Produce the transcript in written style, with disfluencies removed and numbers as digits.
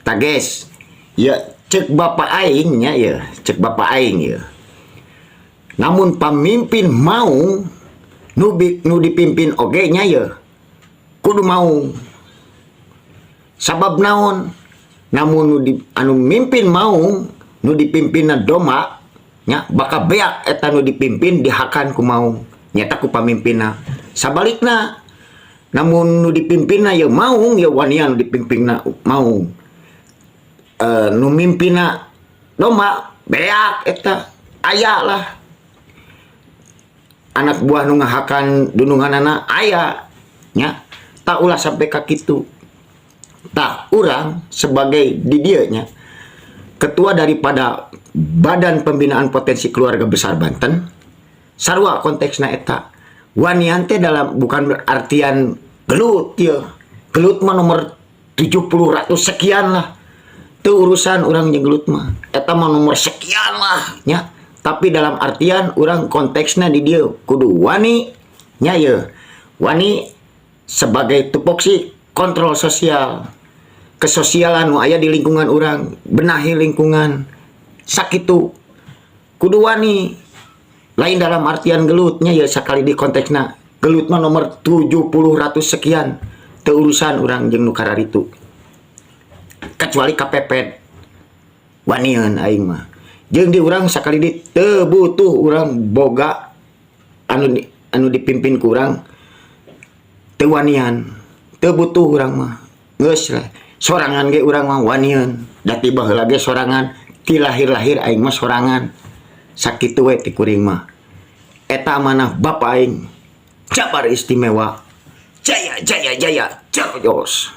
tages ya cek bapak aing nya ya, cek bapak aing ya. Namun pamimpin mau nu dipimpin oge nya ya kudu mau. Sabab naon? Namun anu mimpin mau nu dipimpinna doma nya bakal beak eta nu dipimpin dihakan ku mau nyata ku pamimpinna. Sabalikna namun nu dipimpinna ya mau ya wanian nu dipimpinna mau nu mimpinna doma beak eta aya lah anak buah nu ngahakan dununganana aya nya tak ulah sampai ka kitu. Tak urang sebagai di dieu nya ketua daripada Badan Pembinaan Potensi Keluarga Besar Banten sarua konteksna eta wanian teh dalam bukan artian gelut ya. Gelut mah nomor 70 ratus sekian lah. Teu urusan urang jeung gelut mah. Eta mah nomor sekian lah nya. Tapi dalam artian urang konteksna di dieu kudu wani nya ye. Wani sebagai tupoksi kontrol sosial. Kesosialan nu aya di lingkungan urang, benahi lingkungan. Sakitu kudu wani. Lain dalam artian gelutnya ya sakali di konteksna gelut mah nomor 70 ratus sekian. Teu urusan urang jeung nu kararitu. Kecuali kapepet. Wanieun aing mah. Jeung di urang sakali di teu butuh urang boga anu dipimpin ku urang teu wanian. Teu butuh urang mah. Geus lah. Sorangan ge urang mah wanian. Da tiba heula ge sorangan. Ti lahir-lahir aing mah sorangan. Sakitu we ti kuring mah. Eta amanah bapa aing. Jabar istimewa. Jaya jaya jaya. Jayos.